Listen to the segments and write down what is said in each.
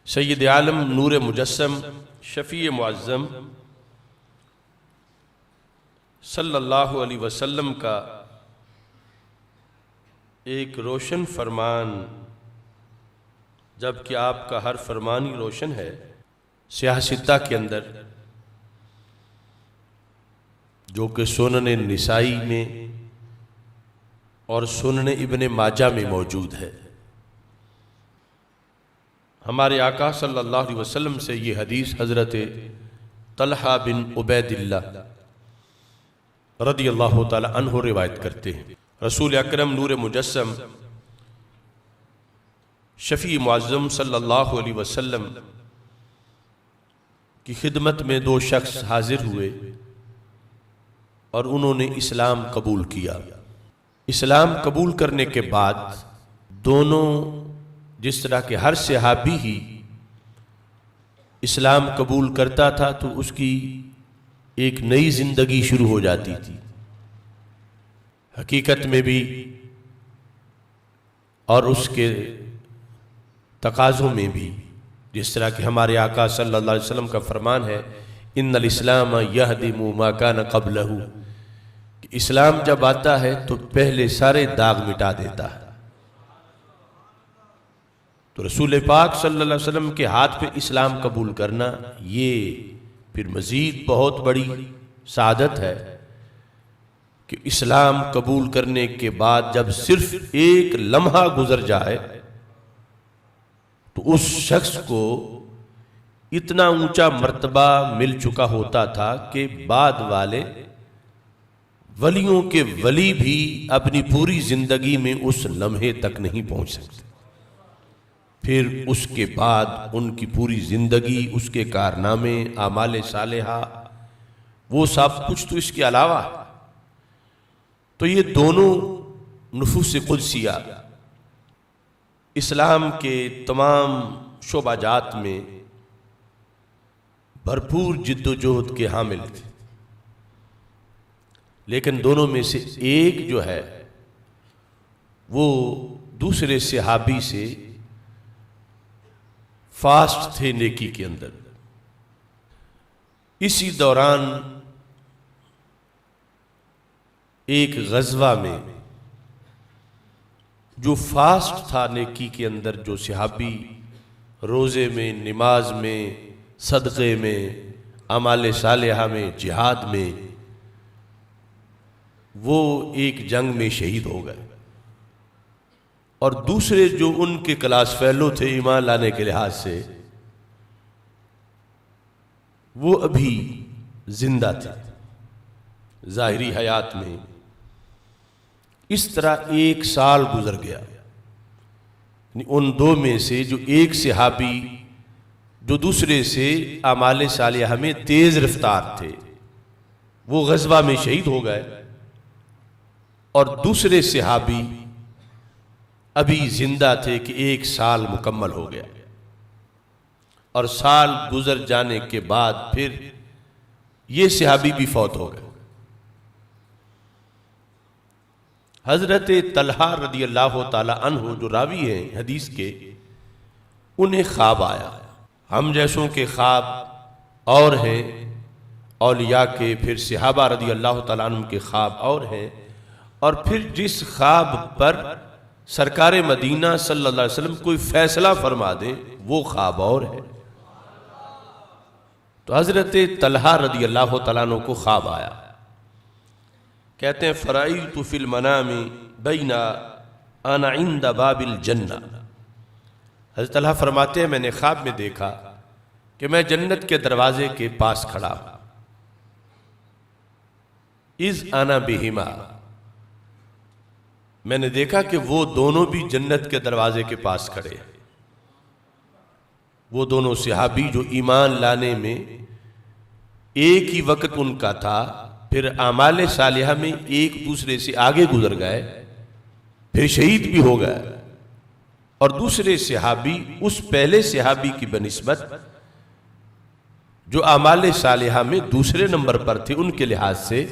سید عالم نور مجسم شفیع معظم صلی اللہ علیہ وسلم کا ایک روشن فرمان، جبکہ آپ کا ہر فرمان ہی روشن ہے، سیاہ ستہ کے اندر جو کہ سنن نسائی میں اور سنن ابن ماجہ میں موجود ہے۔ ہمارے آقا صلی اللہ علیہ وسلم سے یہ حدیث حضرت طلحہ بن عبید اللہ رضی اللہ تعالی عنہ روایت کرتے ہیں۔ رسول اکرم نور مجسم شفیع معظم صلی اللہ علیہ وسلم کی خدمت میں دو شخص حاضر ہوئے اور انہوں نے اسلام قبول کیا۔ اسلام قبول کرنے کے بعد دونوں، جس طرح کہ ہر صحابی ہی اسلام قبول کرتا تھا تو اس کی ایک نئی زندگی شروع ہو جاتی تھی، حقیقت میں بھی اور اس کے تقاضوں میں بھی، جس طرح کہ ہمارے آقا صلی اللہ علیہ وسلم کا فرمان ہے ان الاسلام یہدم ما کان قبلہ، کہ اسلام جب آتا ہے تو پہلے سارے داغ مٹا دیتا ہے۔ تو رسول پاک صلی اللہ علیہ وسلم کے ہاتھ پہ اسلام قبول کرنا یہ پھر مزید بہت بڑی سعادت ہے کہ اسلام قبول کرنے کے بعد جب صرف ایک لمحہ گزر جائے تو اس شخص کو اتنا اونچا مرتبہ مل چکا ہوتا تھا کہ بعد والے ولیوں کے ولی بھی اپنی پوری زندگی میں اس لمحے تک نہیں پہنچ سکتے۔ پھر اس کے بعد ان کی پوری زندگی، اس کے کارنامے، اعمال صالحہ، وہ سب کچھ تو اس کے علاوہ۔ تو یہ دونوں نفوس قدسیہ اسلام کے تمام شعبہ جات میں بھرپور جد و جہد کے حامل تھے، لیکن دونوں میں سے ایک جو ہے وہ دوسرے صحابی سے فاسٹ تھے نیکی کے اندر۔ اسی دوران ایک غزوہ میں جو فاسٹ تھا نیکی کے اندر، جو صحابی روزے میں، نماز میں، صدقے میں، اعمال صالحہ میں، جہاد میں، وہ ایک جنگ میں شہید ہو گئے، اور دوسرے جو ان کے کلاس فیلو تھے ایمان لانے کے لحاظ سے، وہ ابھی زندہ تھے ظاہری حیات میں۔ اس طرح ایک سال گزر گیا، ان دو میں سے جو ایک صحابی جو دوسرے سے اعمال صالحہ میں تیز رفتار تھے وہ غزوہ میں شہید ہو گئے، اور دوسرے صحابی ابھی زندہ تھے کہ ایک سال مکمل ہو گیا، اور سال گزر جانے کے بعد پھر یہ صحابی بھی فوت ہو گئے۔ حضرت طلحہ رضی اللہ تعالی عنہ جو راوی ہیں حدیث کے، انہیں خواب آیا۔ ہم جیسوں کے خواب اور ہیں، اولیاء کے، پھر صحابہ رضی اللہ تعالیٰ عنہ کے خواب اور ہیں، اور پھر جس خواب پر سرکار مدینہ صلی اللہ علیہ وسلم کوئی فیصلہ فرما دیں وہ خواب اور ہے۔ تو حضرت طلحہ رضی اللہ تعالیٰ عنہ کو خواب آیا، کہتے ہیں فرأیت فی المنام بین انا عند باب الجنہ۔ حضرت طلحہ فرماتے ہیں میں نے خواب میں دیکھا کہ میں جنت کے دروازے کے پاس کھڑا ہوں، اذ انا بہما، میں نے دیکھا کہ وہ دونوں بھی جنت کے دروازے کے پاس کھڑے ہیں۔ وہ دونوں صحابی جو ایمان لانے میں ایک ہی وقت ان کا تھا، پھر اعمال صالحہ میں ایک دوسرے سے آگے گزر گئے، پھر شہید بھی ہو گئے، اور دوسرے صحابی اس پہلے صحابی کی بنسبت جو اعمال صالحہ میں دوسرے نمبر پر تھے ان کے لحاظ سے،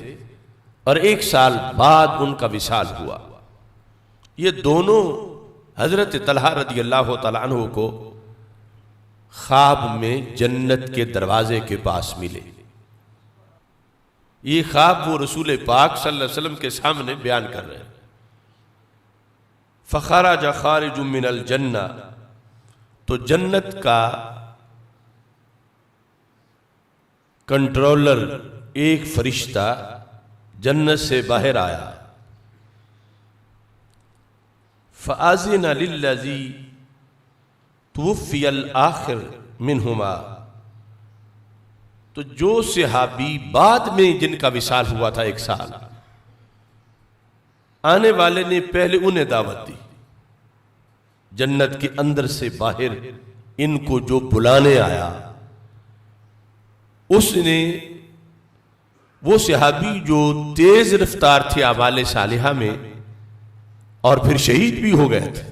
اور ایک سال بعد ان کا وصال ہوا۔ یہ دونوں حضرت طلحہ رضی اللہ تعالیٰ عنہ کو خواب میں جنت کے دروازے کے پاس ملے۔ یہ خواب وہ رسول پاک صلی اللہ علیہ وسلم کے سامنے بیان کر رہے ہیں۔ فخرج خارج من الجنہ، تو جنت کا کنٹرولر ایک فرشتہ جنت سے باہر آیا۔ فَأَذِنَ لِلَّذِي تُوفِّيَ الْآخِرُ مِنْهُمَا، تو جو صحابی بعد میں جن کا وصال ہوا تھا 1 سال، آنے والے نے پہلے انہیں دعوت دی۔ جنت کے اندر سے باہر ان کو جو بلانے آیا، اس نے، وہ صحابی جو تیز رفتار تھے اعمال صالحہ میں اور پھر شہید بھی ہو گئے تھے،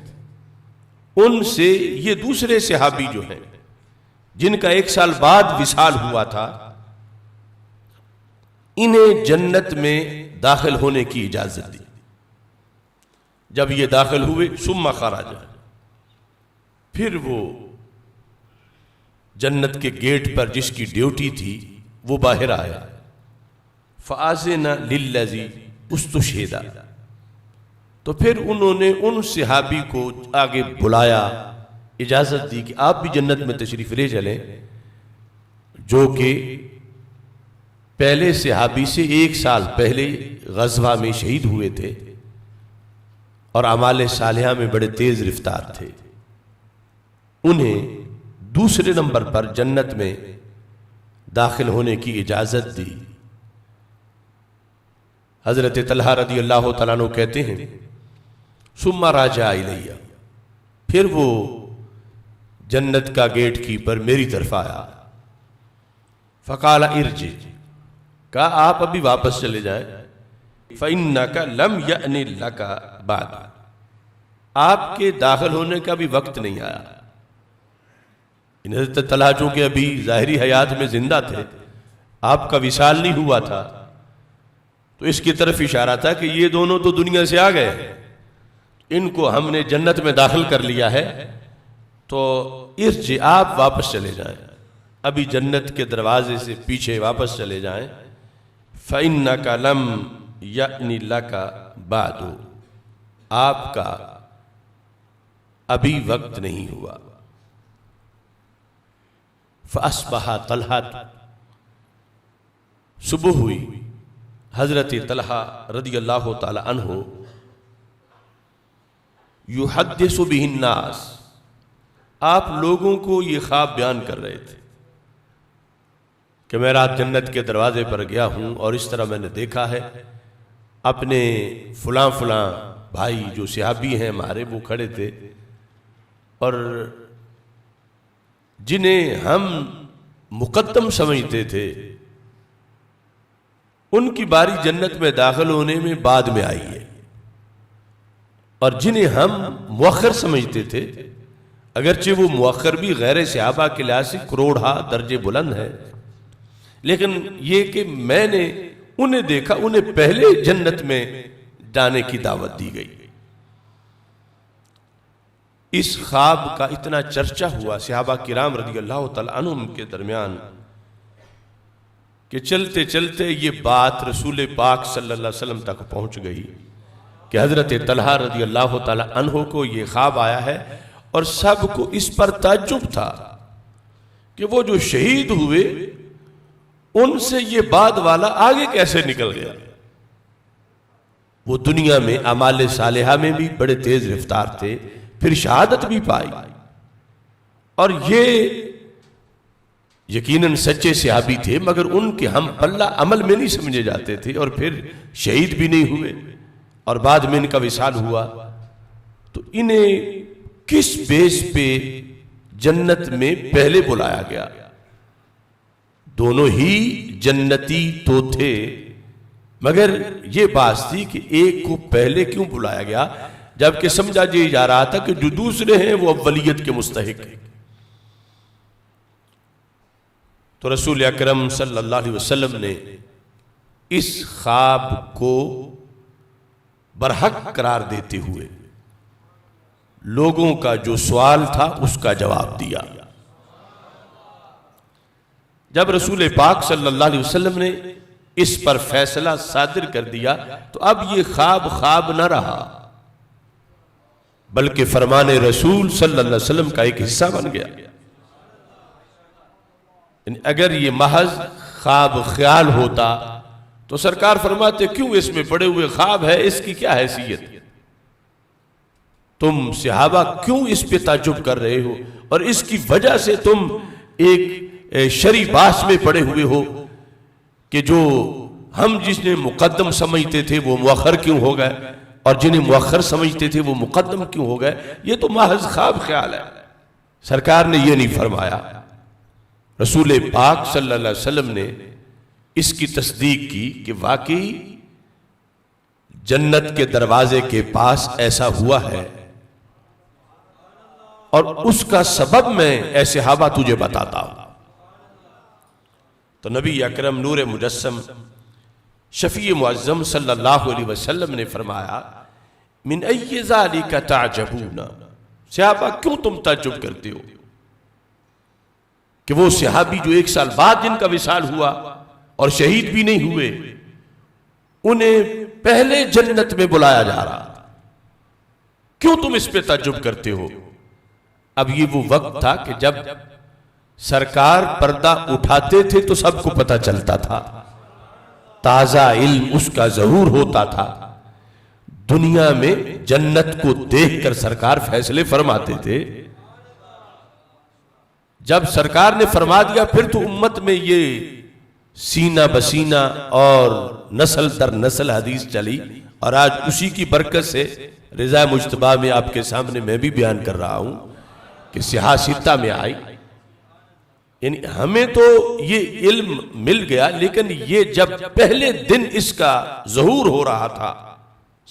ان سے یہ دوسرے صحابی جو ہیں جن کا 1 سال بعد وصال ہوا تھا، انہیں جنت میں داخل ہونے کی اجازت دی۔ جب یہ داخل ہوئے، ثم خرج، پھر وہ جنت کے گیٹ پر جس کی ڈیوٹی تھی وہ باہر آیا۔ فَآذِنَ لِلَّذِي اُسْتُشْهِدَ، تو پھر انہوں نے ان صحابی کو آگے بلایا، اجازت دی کہ آپ بھی جنت میں تشریف لے چلیں، جو کہ پہلے صحابی سے 1 سال پہلے غزوہ میں شہید ہوئے تھے اور اعمال صالحہ میں بڑے تیز رفتار تھے۔ انہیں دوسرے نمبر پر جنت میں داخل ہونے کی اجازت دی۔ حضرت طلحہ رضی اللہ تعالیٰ عنہ کہتے ہیں ثم راجع الیہ، پھر وہ جنت کا گیٹ کیپر میری طرف آیا۔ فقال ارجع، کہا آپ ابھی واپس چلے جائیں۔ فإنک لم یأن لک بعد، آپ کے داخل ہونے کا بھی وقت نہیں آیا۔ حضرت طلحہ چونکہ ابھی ظاہری حیات میں زندہ تھے، آپ کا وصال نہیں ہوا تھا، تو اس کی طرف اشارہ تھا کہ یہ دونوں تو دنیا سے آ گئے، ان کو ہم نے جنت میں داخل کر لیا ہے، تو ارجع، آپ واپس چلے جائیں، ابھی جنت کے دروازے سے پیچھے واپس چلے جائیں۔ فَإِنَّكَ لَمْ يَأْنِ لَكَ بَعْدُ، آپ کا ابھی وقت نہیں ہوا۔ فَأَصْبَحَ طَلْحَةُ، صبح ہوئی، حضرت طلحہ رضی اللہ تعالی عنہ یحدث بہ الناس، آپ لوگوں کو یہ خواب بیان کر رہے تھے کہ میں رات جنت کے دروازے پر گیا ہوں اور اس طرح میں نے دیکھا ہے، اپنے فلاں فلاں بھائی جو صحابی ہیں ہمارے وہ کھڑے تھے، اور جنہیں ہم مقدم سمجھتے تھے ان کی باری جنت میں داخل ہونے میں بعد میں آئی ہے، اور جنہیں ہم مؤخر سمجھتے تھے، اگرچہ وہ مؤخر بھی غیر صحابہ کے لحاظ سے کروڑہا درجے بلند ہے، لیکن یہ کہ میں نے انہیں دیکھا، انہیں پہلے جنت میں جانے کی دعوت دی گئی۔ اس خواب کا اتنا چرچا ہوا صحابہ کرام رضی اللہ تعالیٰ عنہم کے درمیان کہ چلتے چلتے یہ بات رسول پاک صلی اللہ علیہ وسلم تک پہنچ گئی کہ حضرت طلحہ رضی اللہ تعالیٰ عنہ کو یہ خواب آیا ہے، اور سب کو اس پر تعجب تھا کہ وہ جو شہید ہوئے ان سے یہ بعد والا آگے کیسے نکل گیا۔ وہ دنیا میں اعمال صالحہ میں بھی بڑے تیز رفتار تھے، پھر شہادت بھی پائی، اور یہ یقیناً سچے صحابی تھے، مگر ان کے ہم پلہ عمل میں نہیں سمجھے جاتے تھے، اور پھر شہید بھی نہیں ہوئے اور بعد میں ان کا وصال ہوا، تو انہیں کس بیس پہ جنت میں پہلے بلایا گیا؟ دونوں ہی جنتی تو تھے، مگر یہ بات تھی کہ ایک کو پہلے کیوں بلایا گیا، جبکہ سمجھا جا رہا تھا کہ جو دوسرے ہیں وہ اولیت کے مستحق ہیں۔ تو رسول اکرم صلی اللہ علیہ وسلم نے اس خواب کو برحق قرار دیتے ہوئے لوگوں کا جو سوال تھا اس کا جواب دیا۔ جب رسول پاک صلی اللہ علیہ وسلم نے اس پر فیصلہ صادر کر دیا تو اب یہ خواب نہ رہا، بلکہ فرمان رسول صلی اللہ علیہ وسلم کا ایک حصہ بن گیا۔ اگر یہ محض خواب خیال ہوتا تو سرکار فرماتے کیوں اس میں پڑے ہوئے خواب ہے، اس کی کیا حیثیت، تم صحابہ کیوں اس پہ تعجب کر رہے ہو، اور اس کی وجہ سے تم ایک شرعی بحث میں پڑے ہوئے ہو کہ جو ہم جس نے مقدم سمجھتے تھے وہ مؤخر کیوں ہو گئے، اور جنہیں مؤخر سمجھتے تھے وہ مقدم کیوں ہو گئے، یہ تو محض خواب خیال ہے۔ سرکار نے یہ نہیں فرمایا، رسول پاک صلی اللہ علیہ وسلم نے اس کی تصدیق کی کہ واقعی جنت کے دروازے کے پاس ایسا ہوا ہے، اور اس کا سبب میں اے صحابہ تجھے بتاتا ہوں۔ تو نبی اکرم نور مجسم شفیع معظم صلی اللہ علیہ وسلم نے فرمایا من ای ذالک تعجبون، صحابہ کیوں تم تعجب کرتے ہو کہ وہ صحابی جو 1 سال بعد جن کا وصال ہوا اور شہید بھی نہیں ہوئے، انہیں پہلے جنت میں بلایا جا رہا، کیوں تم اس پہ تعجب کرتے ہو؟ اب یہ وہ وقت تھا کہ جب سرکار پردہ اٹھاتے تھے تو سب کو پتہ چلتا تھا، تازہ علم اس کا ظہور ہوتا تھا، دنیا میں جنت کو دیکھ کر سرکار فیصلے فرماتے تھے۔ جب سرکار نے فرما دیا پھر تو امت میں یہ سینہ بسینہ اور نسل در نسل حدیث چلی، اور آج اسی کی برکت سے رضا مجتبیٰ میں آپ کے سامنے میں بھی بیان کر رہا ہوں کہ صحاح ستہ میں آئی۔ یعنی ہمیں تو یہ علم مل گیا، لیکن یہ جب پہلے دن اس کا ظہور ہو رہا تھا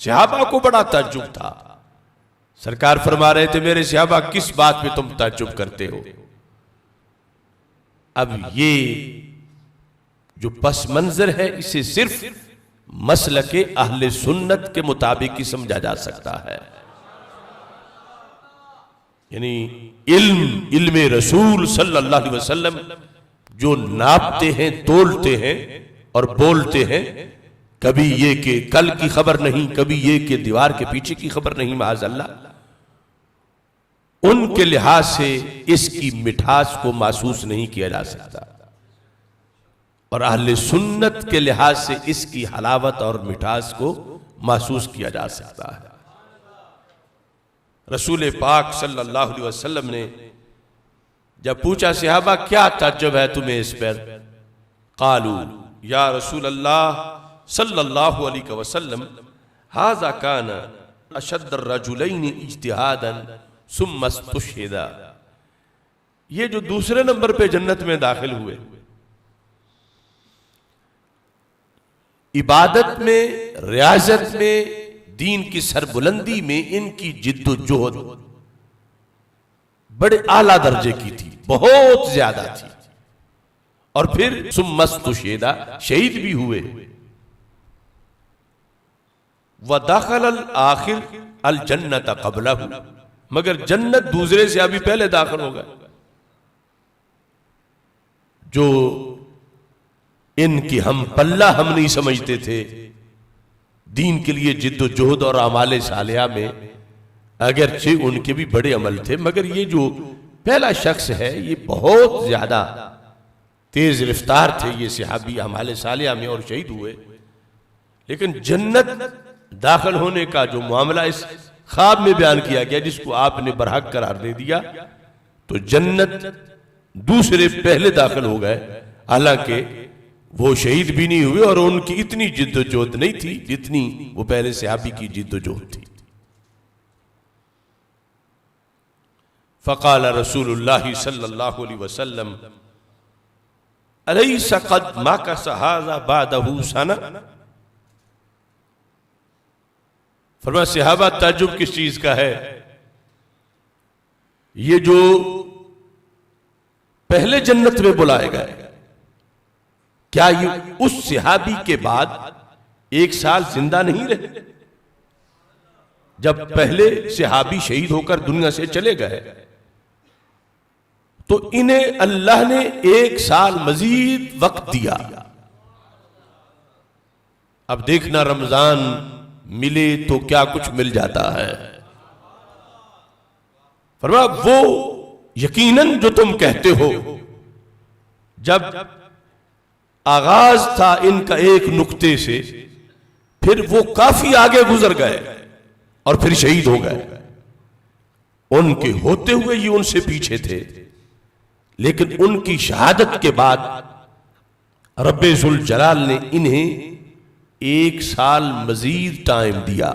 صحابہ کو بڑا تعجب تھا۔ سرکار فرما رہے تھے میرے صحابہ کس بات پہ تم تعجب کرتے ہو؟ اب یہ جو پس منظر ہے اسے صرف مسلک اہل سنت کے مطابق ہی سمجھا جا سکتا ہے، یعنی علم رسول صلی اللہ علیہ وسلم جو ناپتے ہیں، تولتے ہیں اور بولتے ہیں، کبھی یہ کہ کل کی خبر نہیں، کبھی یہ کہ دیوار کے پیچھے کی خبر نہیں، معاذ اللہ، ان کے لحاظ سے اس کی مٹھاس کو محسوس نہیں کیا جا سکتا، اور اہل سنت کے لحاظ سے اس کی حلاوت اور مٹھاس کو محسوس کیا جا سکتا ہے۔ رسول پاک صلی اللہ علیہ وسلم نے جب پوچھا صحابہ کیا تعجب ہے تمہیں اس پر؟ قالو یا رسول اللہ صلی اللہ علیہ وسلم ھذا کان اشد الرجلین اجتہادا ثم استشہدا، یہ جو دوسرے نمبر پہ جنت میں داخل ہوئے، عبادت میں، ریاضت میں، دین کی سربلندی میں ان کی جد و جہد بڑے اعلیٰ درجے کی تھی، بہت زیادہ تھی، اور پھر ثم استشہدا، شہید بھی ہوئے۔ وَدَخَلَ الْآخِرُ الْجَنَّةَ قَبْلَهُ، مگر جنت دوسرے سے ابھی پہلے داخل ہو گئے۔ جو ان کی ہم پلہ ہم نہیں سمجھتے تھے دین کے لیے جد و جہد اور اعمال صالحہ میں، اگرچہ ان کے بھی بڑے عمل تھے، مگر یہ جو پہلا شخص ہے یہ بہت زیادہ تیز رفتار تھے یہ صحابی اعمال صالحہ میں، اور شہید ہوئے۔ لیکن جنت داخل ہونے کا جو معاملہ اس خواب میں بیان کیا گیا جس کو آپ نے برحق قرار دے دیا، تو جنت دوسرے پہلے داخل ہو گئے، حالانکہ وہ شہید بھی نہیں ہوئے اور ان کی اتنی جد و جہد نہیں تھی جتنی وہ پہلے صحابی کی جد و جہد تھی۔ فقال رسول اللہ صلی اللہ علیہ وسلم الیس قد مکث ھذا بعدہ سنہ، فرمایا صحابہ تعجب کس چیز کا ہے، یہ جو پہلے جنت میں بلائے گئے کیا یہ اس صحابی کے بعد 1 سال زندہ نہیں رہے؟ جب پہلے صحابی شہید ہو کر دنیا سے چلے گئے تو انہیں اللہ نے 1 سال مزید وقت دیا. اب دیکھنا رمضان ملے تو کیا کچھ مل جاتا ہے. فرمایا وہ یقیناً جو تم کہتے ہو، جب آغاز تھا ان کا ایک نقطے سے، پھر وہ کافی آگے گزر گئے اور پھر شہید ہو گئے. ان کے ہوتے ہوئے یہ ان سے پیچھے تھے، لیکن ان کی شہادت کے بعد رب ذوالجلال نے انہیں 1 سال مزید ٹائم دیا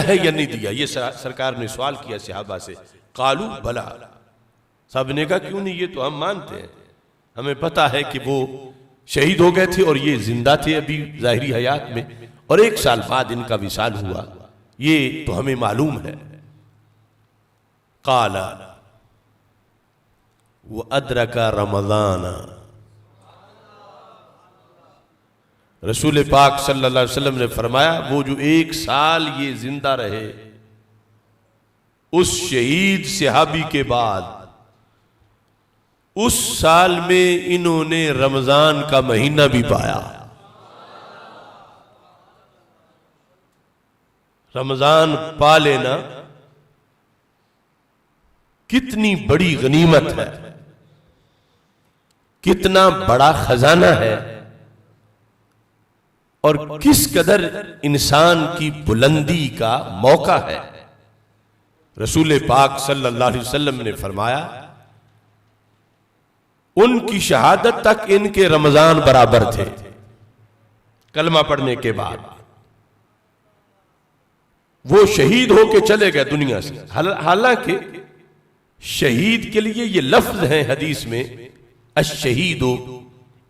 ہے یا نہیں دیا؟ یہ سرکار نے سوال کیا صحابہ سے. قالو بلا، صاحب نے کہا کیوں نہیں، یہ تو ہم مانتے ہیں، ہمیں پتا ہے کہ وہ شہید ہو گئے تھے اور یہ زندہ تھے ابھی ظاہری حیات میں، اور 1 سال بعد ان کا وصال ہوا، یہ تو ہمیں معلوم ہے. قال وَأَدْرَكَ رَمَضَانَ، رسول پاک صلی اللہ علیہ وسلم نے فرمایا وہ جو 1 سال یہ زندہ رہے، اس شہید صحابی کے بعد اس سال میں انہوں نے رمضان کا مہینہ بھی پایا. رمضان پا لینا کتنی بڑی غنیمت ہے، کتنا بڑا خزانہ ہے، اور کس قدر انسان کی بلندی کا موقع ہے. رسول پاک صلی اللہ علیہ وسلم نے فرمایا ان کی شہادت تک ان کے رمضان برابر تھے کلمہ پڑھنے کے بعد. وہ شہید ہو کے چلے گئے دنیا سے، حالانکہ شہید کے لیے یہ لفظ ہے حدیث میں، الشہید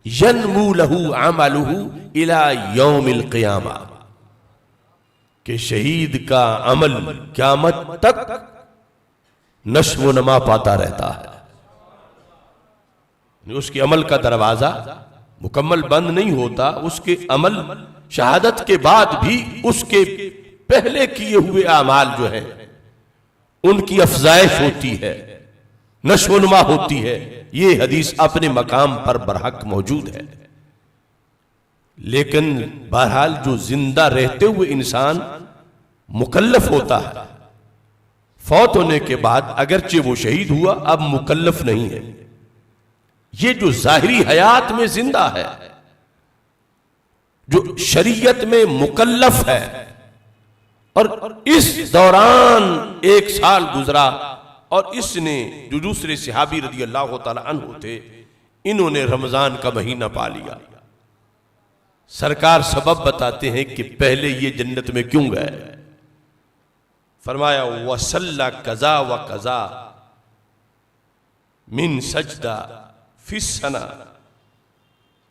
ینمو لہو عملہ الی یوم القیامہ، کہ شہید کا عمل قیامت تک نشو و نما پاتا رہتا ہے. اس کے عمل کا دروازہ مکمل بند نہیں ہوتا، اس کے عمل شہادت کے بعد بھی اس کے پہلے کیے ہوئے اعمال جو ہیں ان کی افزائش ہوتی ہے، نشو و نما ہوتی ہے. یہ حدیث اپنے مقام پر برحق موجود ہے. لیکن بہرحال جو زندہ رہتے ہوئے انسان مکلف ہوتا ہے، فوت ہونے کے بعد اگرچہ وہ شہید ہوا اب مکلف نہیں ہے. یہ جو ظاہری حیات میں زندہ ہے، جو شریعت میں مکلف ہے، اور اس دوران 1 سال گزرا، اور اس نے جو دوسرے صحابی رضی اللہ تعالی عنہ تھے انہوں نے رمضان کا مہینہ پا لیا. سرکار سبب بتاتے ہیں کہ پہلے یہ جنت میں کیوں گئے. فرمایا وَصَلَّ قَضَا وَقَضَا مِن سجدہ فی السنہ.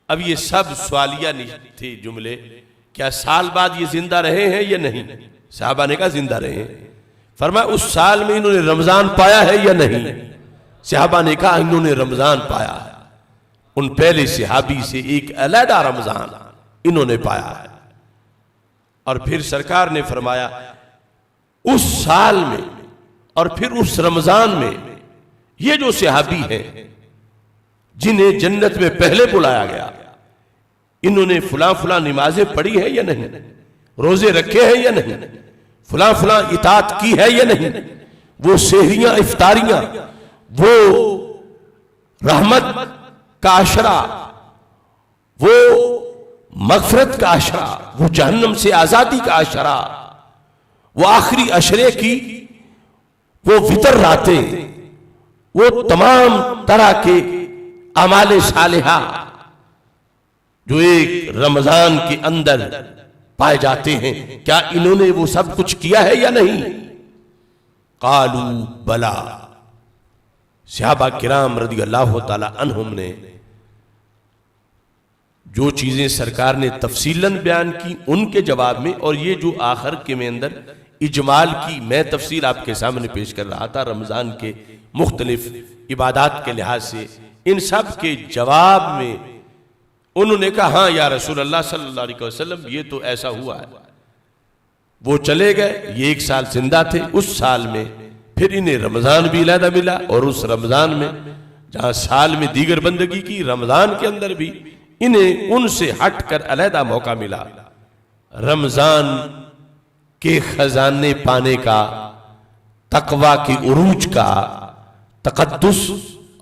اب یہ سب سوالیہ نہیں تھے جملے، کیا سال بعد یہ زندہ رہے ہیں یا نہیں؟ صحابہ نے کہا زندہ رہے ہیں. فرمایا اس سال میں انہوں نے رمضان پایا ہے یا نہیں؟ صحابہ نے کہا انہوں نے رمضان پایا ہے. ان پہلے صحابی سے ایک علیحدہ رمضان انہوں نے پایا ہے. اور پھر سرکار نے فرمایا اس سال میں اور پھر اس رمضان میں یہ جو صحابی ہیں جنہیں جنت میں پہلے بلایا گیا، انہوں نے فلاں فلاں نمازیں پڑھی ہیں یا نہیں، روزے رکھے ہیں یا نہیں، فلاں فلاں اطاعت کی ہے یا نہیں، وہ سحریاں افطاریاں، وہ رحمت کا عشرہ، وہ مغفرت کا عشرہ، وہ جہنم سے آزادی کا عشرہ، وہ آخری عشرے کی وہ وتر راتیں، وہ تمام طرح کے اعمال صالحہ جو ایک رمضان کے اندر پائے جاتے ہیں، کیا انہوں نے وہ سب کچھ کیا ہے یا نہیں؟ قالوا بلا. صحابہ کرام رضی اللہ تعالی عنہم نے جو چیزیں سرکار نے تفصیلاً بیان کی ان کے جواب میں، اور یہ جو آخر کے میں اندر اجمال کی میں تفصیل آپ کے سامنے پیش کر رہا تھا رمضان کے مختلف عبادات کے لحاظ سے، ان سب کے جواب میں انہوں نے کہا ہاں یا رسول اللہ صلی اللہ علیہ وسلم یہ تو ایسا ہوا ہے، وہ چلے گئے، یہ 1 سال زندہ تھے، اس سال میں پھر انہیں رمضان بھی علیحدہ ملا، اور اس رمضان میں جہاں سال میں دیگر بندگی کی، رمضان کے اندر بھی انہیں ان سے ہٹ کر علیحدہ موقع ملا رمضان کے خزانے پانے کا، تقوی کی عروج کا، تقدس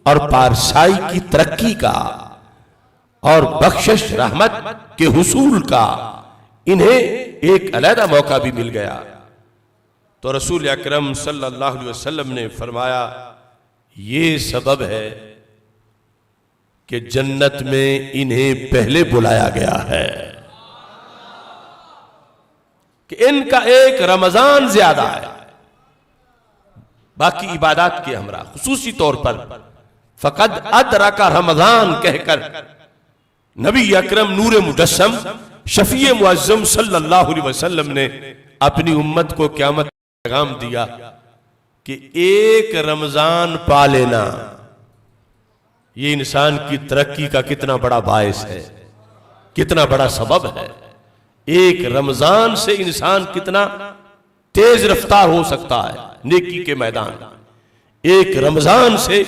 اور پارسائی کی ترقی کا، اور بخشش رحمت کے حصول کا انہیں ایک علیحدہ موقع بھی مل گیا۔ تو رسول اکرم صلی اللہ علیہ وسلم نے فرمایا یہ سبب ہے کہ جنت میں انہیں پہلے بلایا گیا ہے، کہ ان کا ایک رمضان زیادہ ہے باقی عبادات کے ہمراہ، خصوصی طور پر فقد ادرک رمضان کہہ کر نبی اکرم نور مجسم شفیع معظم صلی اللہ علیہ وسلم نے اپنی امت کو قیامت کا پیغام دیا کہ ایک رمضان پا لینا یہ انسان کی ترقی کا کتنا بڑا باعث ہے، کتنا بڑا سبب ہے۔ ایک رمضان سے انسان کتنا تیز رفتار ہو سکتا ہے نیکی کے میدان، ایک رمضان سے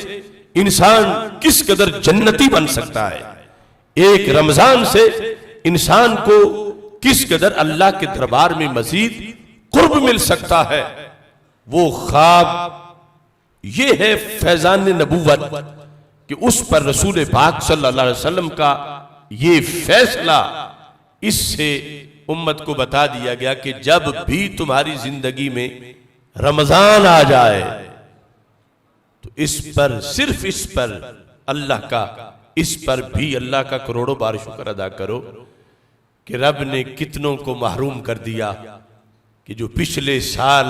انسان کس قدر جنتی بن سکتا ہے، ایک رمضان سے انسان کو کس قدر اللہ کے دربار میں مزید قرب مل سکتا ہے۔ وہ خواب یہ ہے فیضان نبوت کہ اس پر رسول پاک صلی اللہ علیہ وسلم کا یہ فیصلہ، اس سے امت کو بتا دیا گیا کہ جب بھی تمہاری زندگی میں رمضان آ جائے تو اس پر، صرف اس پر اللہ کا، اس پر بھی اللہ کا کروڑوں بار شکر ادا کرو کہ رب نے کتنوں کو محروم کر دیا کہ جو پچھلے سال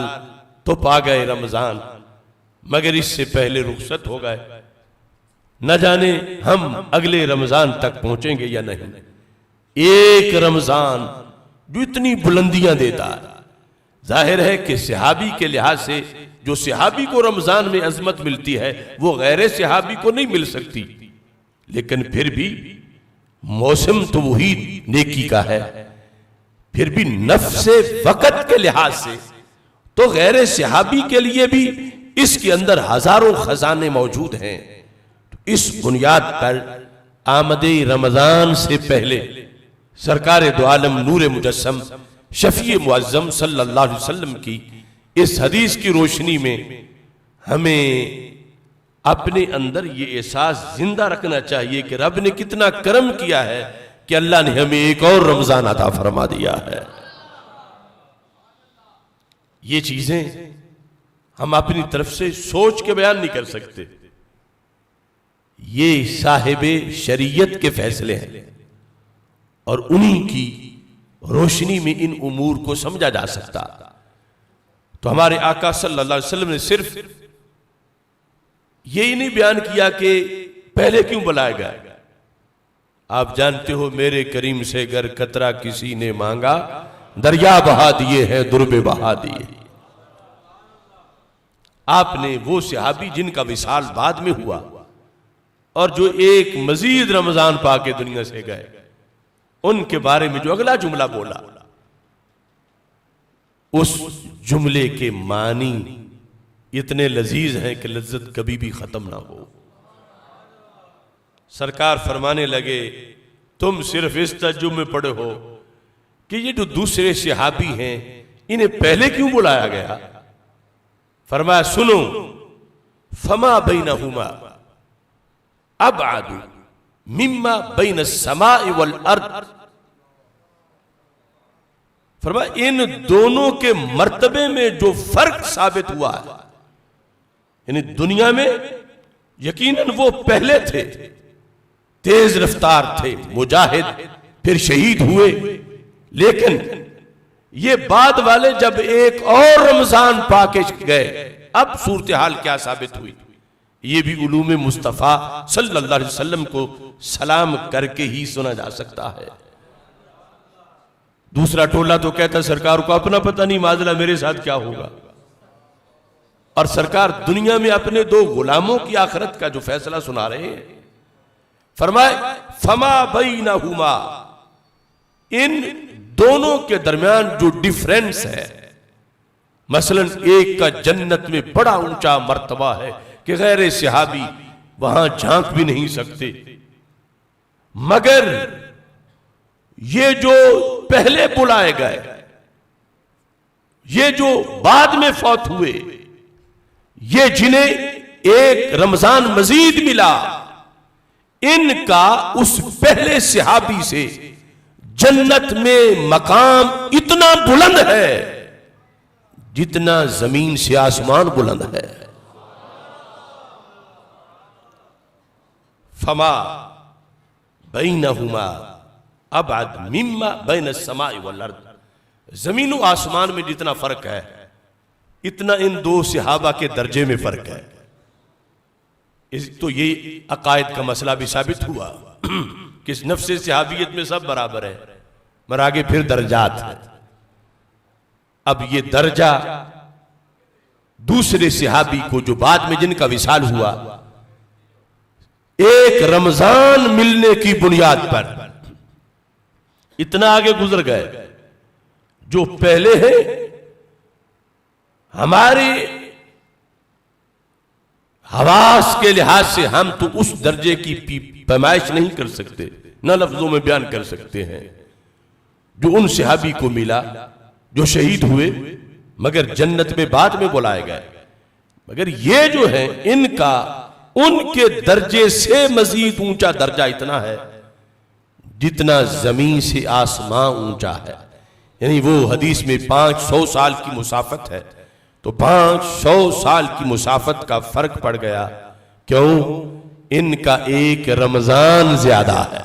تو پا گئے رمضان مگر اس سے پہلے رخصت ہو گئے، نہ جانے ہم اگلے رمضان تک پہنچیں گے یا نہیں۔ ایک رمضان جو اتنی بلندیاں دیتا ہے، ظاہر ہے کہ صحابی کے لحاظ سے جو صحابی کو رمضان میں عظمت ملتی ہے وہ غیر صحابی کو نہیں مل سکتی، لیکن پھر بھی موسم تو وہی نیکی کا ہے، پھر بھی نفس وقت کے لحاظ سے تو غیر صحابی کے لیے بھی اس کے اندر ہزاروں خزانے موجود ہیں۔ اس بنیاد پر آمد رمضان سے پہلے سرکار دو عالم نور مجسم شفیع معظم صلی اللہ علیہ وسلم کی اس حدیث کی روشنی میں ہمیں اپنے اندر یہ احساس زندہ رکھنا چاہیے کہ رب نے کتنا کرم کیا ہے کہ اللہ نے ہمیں ایک اور رمضان عطا فرما دیا ہے۔ یہ چیزیں ہم اپنی طرف سے سوچ کے بیان نہیں کر سکتے، یہ صاحب شریعت کے فیصلے ہیں اور انہی کی روشنی میں ان امور کو سمجھا جا سکتا۔ تو ہمارے آقا صلی اللہ علیہ وسلم نے صرف یہی نہیں بیان کیا کہ پہلے کیوں بلایا گیا۔ آپ جانتے ہو میرے کریم سے گر قطرہ کسی نے مانگا، دریا بہا دیے ہیں دربے بہا دیے۔ آپ نے وہ صحابی جن کا وصال بعد میں ہوا اور جو ایک مزید رمضان پا کے دنیا سے گئے، ان کے بارے میں جو اگلا جملہ بولا، اس جملے کے معنی اتنے لذیذ ہیں کہ لذت کبھی بھی ختم نہ ہو۔ سرکار فرمانے لگے تم صرف اس تعجب میں پڑے ہو کہ یہ جو دوسرے صحابی ہیں انہیں پہلے کیوں بلایا گیا؟ فرمایا سنو، فما بینہما ابعد مما بین السماء والارض، فرمایا ان دونوں کے مرتبے میں جو فرق ثابت ہوا ہے، یعنی دنیا میں یقیناً وہ پہلے تھے، تیز رفتار تھے، مجاہد، پھر شہید ہوئے، لیکن یہ بعد والے جب ایک اور رمضان پا کے گئے اب صورتحال کیا ثابت ہوئی؟ یہ بھی علوم مصطفیٰ صلی اللہ علیہ وسلم کو سلام کر کے ہی سنا جا سکتا ہے۔ دوسرا ٹولہ تو کہتا سرکار کو اپنا پتہ نہیں معاذاللہ میرے ساتھ کیا ہوگا، اور سرکار دنیا میں اپنے دو غلاموں کی آخرت کا جو فیصلہ سنا رہے ہیں۔ فرمائے فما بینہما، ان دونوں کے درمیان جو ڈیفرنس ہے، مثلا ایک کا جنت میں بڑا اونچا مرتبہ ہے کہ غیر صحابی وہاں جھانک بھی نہیں سکتے، مگر یہ جو پہلے بلائے گئے، یہ جو بعد میں فوت ہوئے، یہ جنہیں ایک رمضان مزید ملا، ان کا اس پہلے صحابی سے جنت میں مقام اتنا بلند ہے جتنا زمین سے آسمان بلند ہے۔ فما بینہما ابعد مما بین السماء والارض، زمین و آسمان میں جتنا فرق ہے اتنا ان دو صحابہ کے درجے میں فرق ہے۔ تو یہ عقائد کا مسئلہ بھی ثابت ہوا کہ نفس صحابیت میں سب برابر ہے، مگر آگے پھر درجات ہیں۔ اب یہ درجہ دوسرے صحابی کو جو بعد میں جن کا وصال ہوا، ایک رمضان ملنے کی بنیاد پر اتنا آگے گزر گئے، جو پہلے ہیں ہمارے حواس کے لحاظ سے ہم تو اس درجے کی پیمائش نہیں کر سکتے، نہ لفظوں میں بیان کر سکتے ہیں جو ان صحابی کو ملا جو شہید ہوئے مگر جنت میں بعد میں بلائے گئے۔ مگر یہ جو ہے ان کا ان کے درجے سے مزید اونچا درجہ اتنا ہے جتنا زمین سے آسمان اونچا ہے، یعنی وہ حدیث میں 500 سال کی مسافت ہے، تو 500 سال کی مسافت کا فرق پڑ گیا، کیوں؟ ان کا ایک رمضان زیادہ ہے۔